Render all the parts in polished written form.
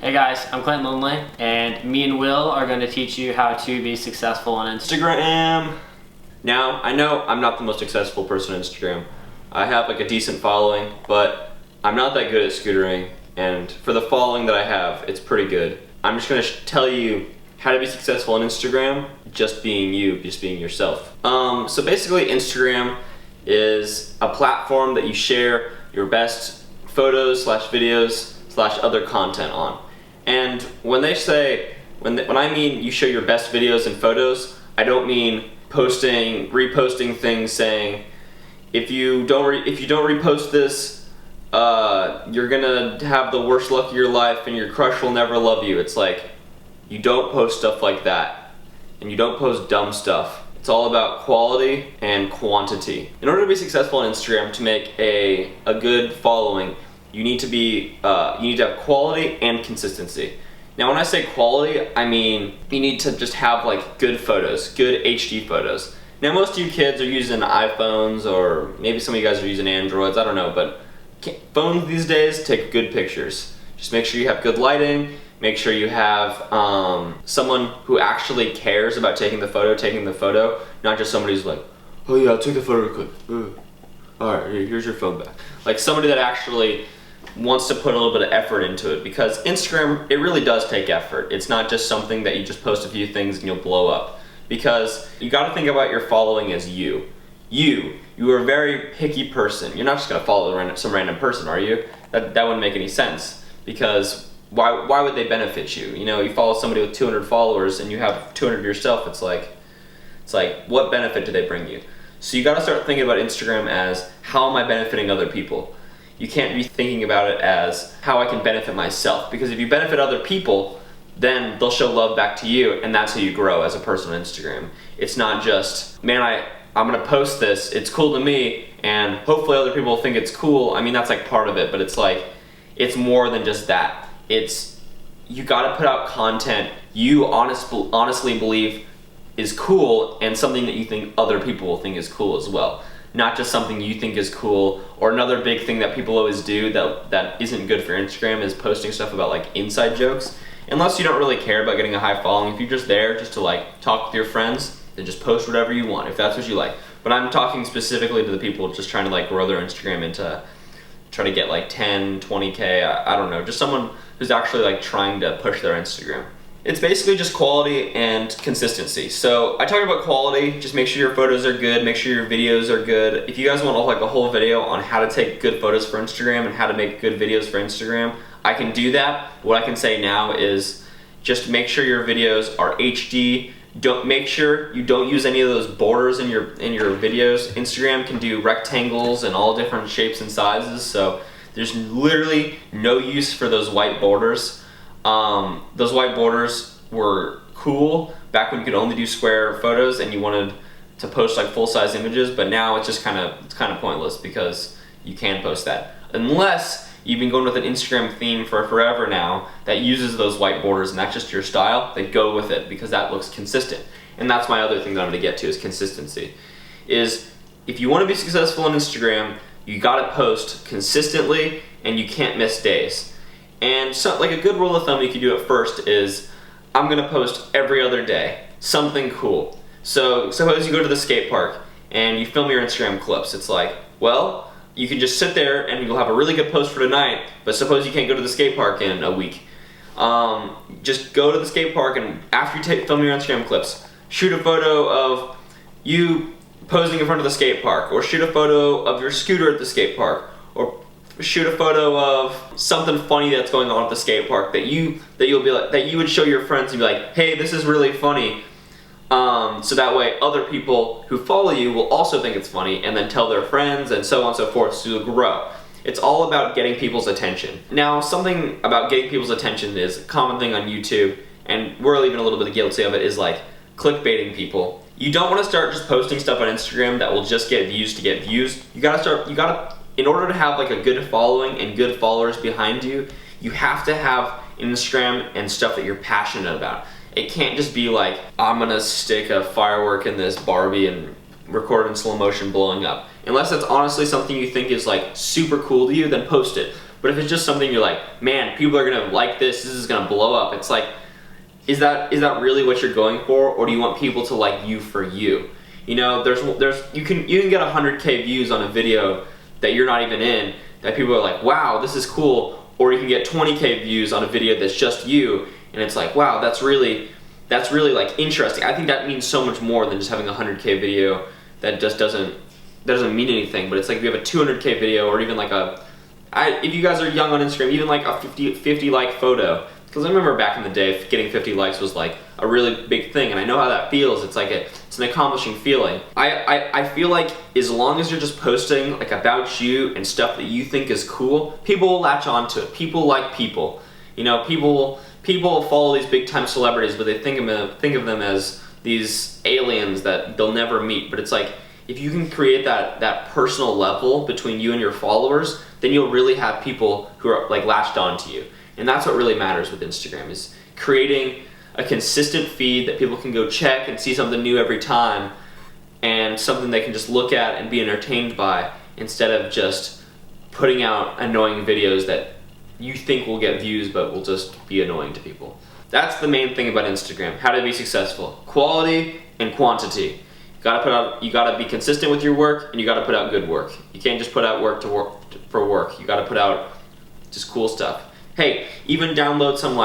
Hey guys, I'm Clint Lindley, and me and Will are going to teach you how to be successful on Instagram. Now, I know I'm not the most successful person on Instagram. I have like a decent following, but I'm not that good at scootering, and for the following that I have, it's pretty good. I'm just going to tell you how to be successful on Instagram, just being you, just being yourself. So basically, Instagram is a platform that you share your best photos / videos / other content on. And when I mean you show your best videos and photos, I don't mean reposting things saying, if you don't repost this, you're gonna have the worst luck of your life and your crush will never love you. It's like, you don't post stuff like that, and you don't post dumb stuff. It's all about quality and quantity. In order to be successful on Instagram, to make a good following, you need to have quality and consistency. Now when I say quality, I mean you need to just have like good photos, good HD photos. Now most of you kids are using iPhones, or maybe some of you guys are using Androids, I don't know, but phones these days take good pictures. Just make sure you have good lighting, make sure you have someone who actually cares about taking the photo, not just somebody who's like, oh yeah, I'll take the photo real quick. Alright, here's your phone back. Like somebody that actually wants to put a little bit of effort into it, because Instagram, it really does take effort. It's not just something that you just post a few things and you'll blow up, because you got to think about your following as you. You are a very picky person. You're not just going to follow some random person, are you? That wouldn't make any sense, because why would they benefit you? You know, you follow somebody with 200 followers and you have 200 yourself. It's like what benefit do they bring you? So you got to start thinking about Instagram as, how am I benefiting other people? You can't be thinking about it as how I can benefit myself, because if you benefit other people, then they'll show love back to you, and that's how you grow as a person on Instagram. It's not just, man, I'm gonna post this, it's cool to me, and hopefully other people will think it's cool. I mean, that's like part of it, but it's like, it's more than just that. You gotta put out content you honestly believe is cool, and something that you think other people will think is cool as well. Not just something you think is cool. Or another big thing that people always do that isn't good for Instagram is posting stuff about like inside jokes. Unless you don't really care about getting a high following, if you're just there just to like talk with your friends, then just post whatever you want, if that's what you like. But I'm talking specifically to the people just trying to like grow their Instagram into, try to get like 10, 20K, I don't know, just someone who's actually like trying to push their Instagram. It's basically just quality and consistency. So I talk about quality, just make sure your photos are good, make sure your videos are good. If you guys want like a whole video on how to take good photos for Instagram and how to make good videos for Instagram, I can do that. What I can say now is just make sure your videos are HD. Make sure you don't use any of those borders in your videos. Instagram can do rectangles and all different shapes and sizes, so there's literally no use for those white borders. Those white borders were cool back when you could only do square photos and you wanted to post like full-size images, but now it's just kind of pointless, because you can post that unless you've been going with an Instagram theme for forever now that uses those white borders and that's just your style. Then go with it, because that looks consistent. And that's my other thing that I'm going to get to, is consistency. Is if you want to be successful on Instagram, you got to post consistently and you can't miss days. And so, like a good rule of thumb you can do at first is, I'm gonna post every other day, something cool. So suppose you go to the skate park and you film your Instagram clips. It's like, well, you can just sit there and you'll have a really good post for tonight, but suppose you can't go to the skate park in a week. Just go to the skate park, and after you film your Instagram clips, shoot a photo of you posing in front of the skate park, or shoot a photo of your scooter at the skate park, or shoot a photo of something funny that's going on at the skate park that you would show your friends and be like, hey, this is really funny. So that way other people who follow you will also think it's funny, and then tell their friends, and so on and so forth, so you'll grow. It's all about getting people's attention. Now, something about getting people's attention is a common thing on YouTube, and we're even a little bit guilty of it, is like clickbaiting people. You don't want to start just posting stuff on Instagram that will just get views to get views. In order to have like a good following and good followers behind you, you have to have Instagram and stuff that you're passionate about. It can't just be like, I'm gonna stick a firework in this Barbie and record in slow motion blowing up. Unless it's honestly something you think is like super cool to you, then post it. But if it's just something you're like, man, people are gonna like this is gonna blow up, it's like, is that really what you're going for, or do you want people to like you for you? You know, you can get 100K views on a video that you're not even in, that people are like, wow, this is cool, or you can get 20K views on a video that's just you, and it's like, wow, that's really like interesting. I think that means so much more than just having a 100K video that just doesn't mean anything. But it's like if you have a 200K video, or even like if you guys are young on Instagram, even like a 50 like photo. Because I remember back in the day, getting 50 likes was like a really big thing, and I know how that feels. It's like it's an accomplishing feeling. I feel like as long as you're just posting like about you and stuff that you think is cool, people will latch on to it. People like people. You know, people follow these big time celebrities, but they think of them as these aliens that they'll never meet. But it's like, if you can create that personal level between you and your followers, then you'll really have people who are like latched onto you. And that's what really matters with Instagram, is creating a consistent feed that people can go check and see something new every time, and something they can just look at and be entertained by, instead of just putting out annoying videos that you think will get views but will just be annoying to people. That's the main thing about Instagram, how to be successful. Quality and quantity. You gotta be consistent with your work, and you gotta put out good work. You can't just put out work for work. You gotta put out just cool stuff. Hey, even download some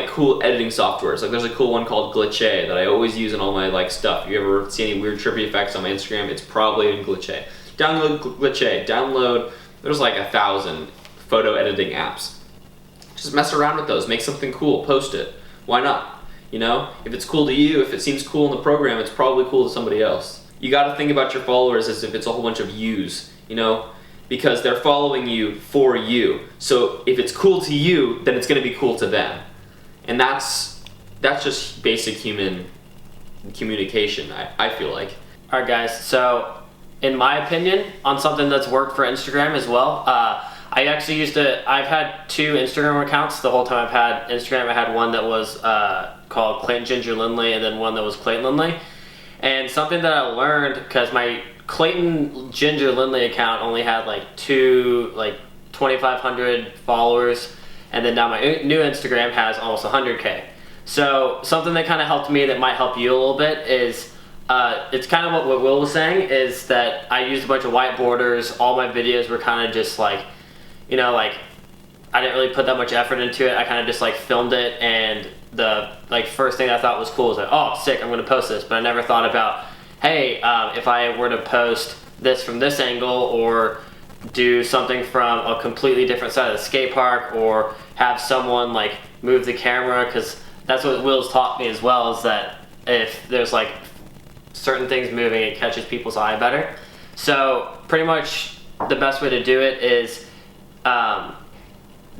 cool editing softwares. Like there's a cool one called Glitch that I always use in all my like stuff. If you ever see any weird trippy effects on my Instagram, it's probably in Glitch. Download Glitch. There's like 1,000 photo editing apps. Just mess around with those. Make something cool. Post it. Why not? You know, if it's cool to you, if it seems cool in the program, it's probably cool to somebody else. You got to think about your followers as if it's a whole bunch of yous. You know, because they're following you for you. So if it's cool to you, then it's going to be cool to them. And that's just basic human communication, I feel like. All right, guys. So, in my opinion, on something that's worked for Instagram as well, I actually I've had 2 Instagram accounts the whole time I've had Instagram. I had one that was called Clayton Ginger Lindley, and then one that was Clayton Lindley. And something that I learned, because my Clayton Ginger Lindley account only had like 2,500 followers, and then now my new Instagram has almost 100K. So something that kind of helped me that might help you a little bit is, it's kind of what Will was saying, is that I used a bunch of white borders. All my videos were kind of just like, you know, like I didn't really put that much effort into it. I kind of just like filmed it, and the first thing I thought was cool was like, oh, sick, I'm going to post this. But I never thought about, hey, if I were to post this from this angle, or do something from a completely different side of the skate park, or have someone like move the camera, because that's what Will's taught me as well, is that if there's like certain things moving, it catches people's eye better. So pretty much the best way to do it is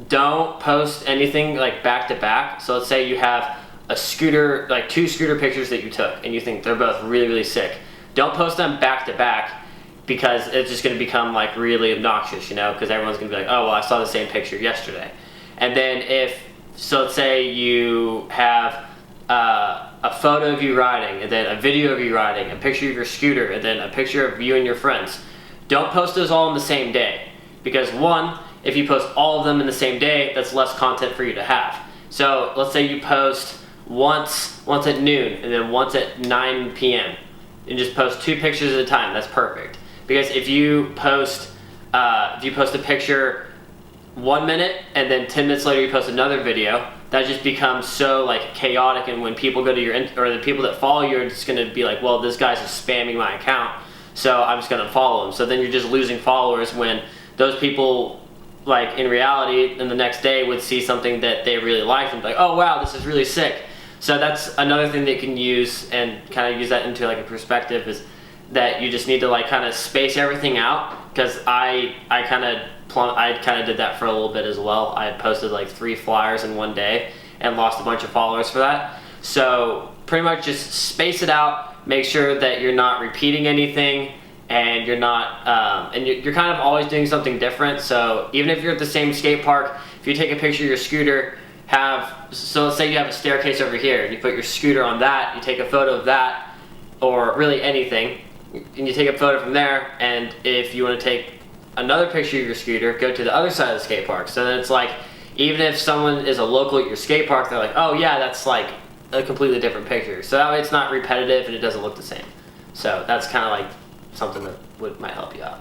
don't post anything like back to back. So let's say you have a scooter, like 2 scooter pictures that you took, and you think they're both really, really sick. Don't post them back to back, because it's just going to become like really obnoxious, you know, because everyone's going to be like, oh, well, I saw the same picture yesterday. And then let's say you have a photo of you riding, and then a video of you riding, a picture of your scooter, and then a picture of you and your friends. Don't post those all in the same day, because one, if you post all of them in the same day, that's less content for you to have. So let's say you post once at noon, and then once at 9 p.m. and just post 2 pictures at a time. That's perfect. Because if you post a picture 1 minute, and then 10 minutes later you post another video, that just becomes so like chaotic. And when people go to your or the people that follow you are just going to be like, well, this guy's just spamming my account, so I'm just going to follow him. So then you're just losing followers, when those people, like in reality, in the next day would see something that they really liked and be like, oh wow, this is really sick. So that's another thing that you can use, and kind of use that into like a perspective, is that you just need to like kind of space everything out. Because I kind of did that for a little bit as well. I had posted like 3 flyers in one day and lost a bunch of followers for that. So pretty much just space it out, make sure that you're not repeating anything, and you're not, you're kind of always doing something different. So even if you're at the same skate park, if you take a picture of your scooter, so let's say you have a staircase over here, and you put your scooter on that, you take a photo of that, or really anything, and you take a photo from there. And if you want to take another picture of your scooter, go to the other side of the skate park. So then it's like, even if someone is a local at your skate park, they're like, oh yeah, that's like a completely different picture. So that way it's not repetitive and it doesn't look the same. So that's kind of like something that might help you out.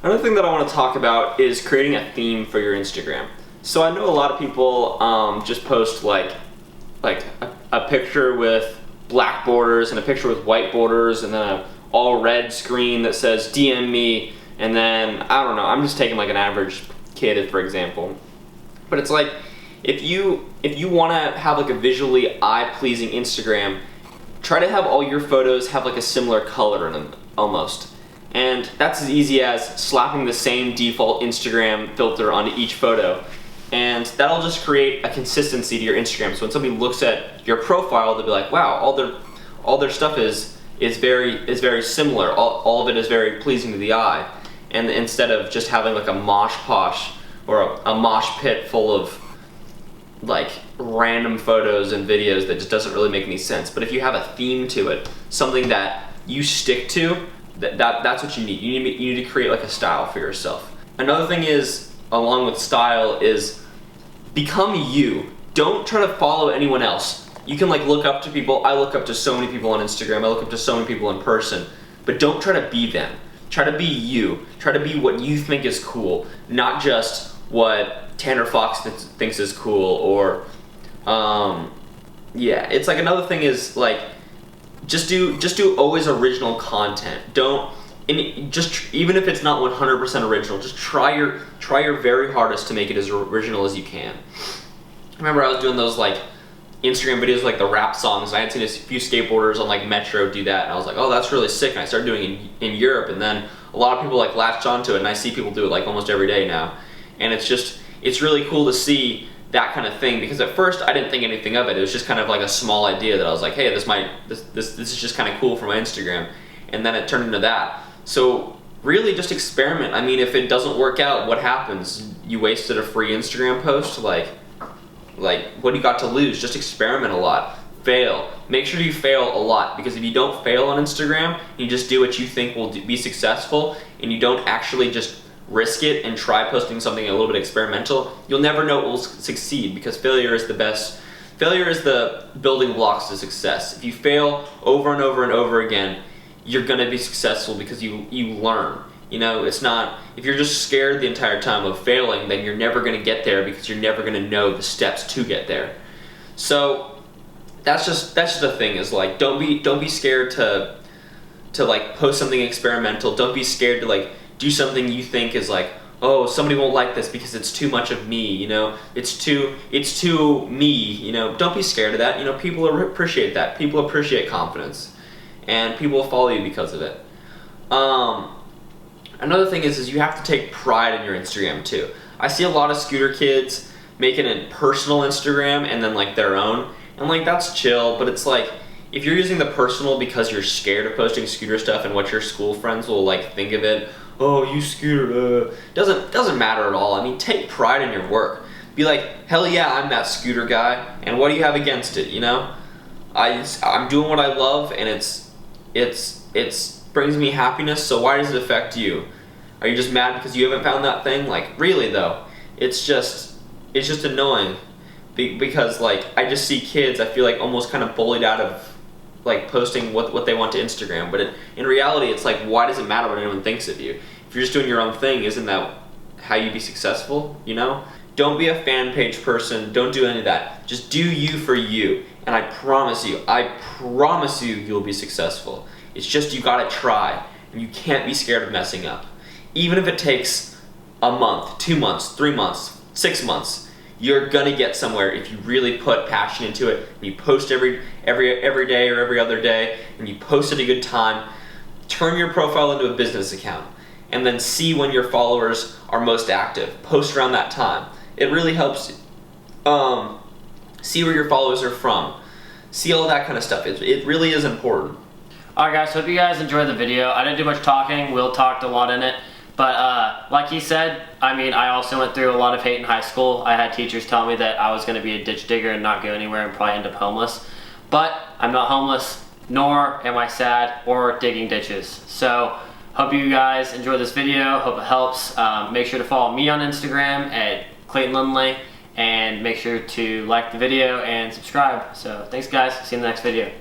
Another thing that I want to talk about is creating a theme for your Instagram. So I know a lot of people just post like a picture with black borders and a picture with white borders and then a all red screen that says DM me, and then I don't know, I'm just taking like an average kid for example. But it's like if you want to have like a visually eye-pleasing Instagram, try to have all your photos have like a similar color in them almost. And that's as easy as slapping the same default Instagram filter onto each photo. And that'll just create a consistency to your Instagram. So when somebody looks at your profile, they'll be like, wow, all their stuff is very similar. All of it is very pleasing to the eye. And instead of just having like a mosh posh or a mosh pit full of like random photos and videos that just doesn't really make any sense. But if you have a theme to it, something that you stick to, that's what you need. You need to create like a style for yourself. Another thing is, along with style, is become you. Don't try to follow anyone else. You can like look up to people. I look up to so many people on Instagram. I look up to so many people in person. But don't try to be them. Try to be you. Try to be what you think is cool, not just what Tanner Fox thinks is cool. Or yeah, it's like another thing is like just do always original content. Even if it's not 100% original, just try your very hardest to make it as original as you can. I remember I was doing those like Instagram videos like the rap songs. I had seen a few skateboarders on like Metro do that, and I was like, oh, that's really sick. And I started doing it in Europe, and then a lot of people like latched onto it, and I see people do it like almost every day now. And it's really cool to see that kind of thing, because at first I didn't think anything of it. It was just kind of like a small idea that I was like, hey, this is just kind of cool for my Instagram, and then it turned into that. So really just experiment. I mean, if it doesn't work out, what happens? You wasted a free Instagram post? Like what do you got to lose? Just experiment a lot. Fail. Make sure you fail a lot, because if you don't fail on Instagram, you just do what you think will be successful, and you don't actually just risk it and try posting something a little bit experimental, you'll never know it will succeed, because failure is the building blocks to success. If you fail over and over and over again, you're gonna be successful because you learn. You know, it's not, if you're just scared the entire time of failing, then you're never gonna get there, because you're never gonna know the steps to get there. So that's just the thing, is like don't be scared to like post something experimental. Don't be scared to like do something you think is like, oh, somebody won't like this because it's too much of me, you know, it's too me, you know. Don't be scared of that. You know, people appreciate that. People appreciate confidence, and people will follow you because of it. Another thing is you have to take pride in your Instagram too. I see a lot of scooter kids making a personal Instagram and then like their own, and like that's chill, but it's like, if you're using the personal because you're scared of posting scooter stuff and what your school friends will like think of it, oh, you scooter, doesn't matter at all. I mean, take pride in your work. Be like, hell yeah, I'm that scooter guy, and what do you have against it, you know? I'm doing what I love, and it's brings me happiness, so why does it affect you? Are you just mad because you haven't found that thing? Like, really though, it's just annoying, because like I just see kids, I feel like almost kind of bullied out of like posting what they want to Instagram, but in reality it's like, why does it matter what anyone thinks of you? If you're just doing your own thing, isn't that how you be successful, you know? Don't be a fan page person, don't do any of that. Just do you for you, and I promise you you'll be successful. It's just you gotta try, and you can't be scared of messing up. Even if it takes a month, 2 months, 3 months, 6 months, you're gonna get somewhere if you really put passion into it, and you post every day or every other day, and you post at a good time. Turn your profile into a business account, and then see when your followers are most active. Post around that time. It really helps. See where your followers are from. See all that kind of stuff. It really is important. Alright guys, hope you guys enjoyed the video. I didn't do much talking, Will talked a lot in it. But like he said, I mean, I also went through a lot of hate in high school. I had teachers tell me that I was going to be a ditch digger and not go anywhere and probably end up homeless. But I'm not homeless, nor am I sad or digging ditches. So Hope you guys enjoy this video. Hope it helps. Make sure to follow me on Instagram at Clayton Lindley, and make sure to like the video and subscribe. So thanks guys. See you in the next video.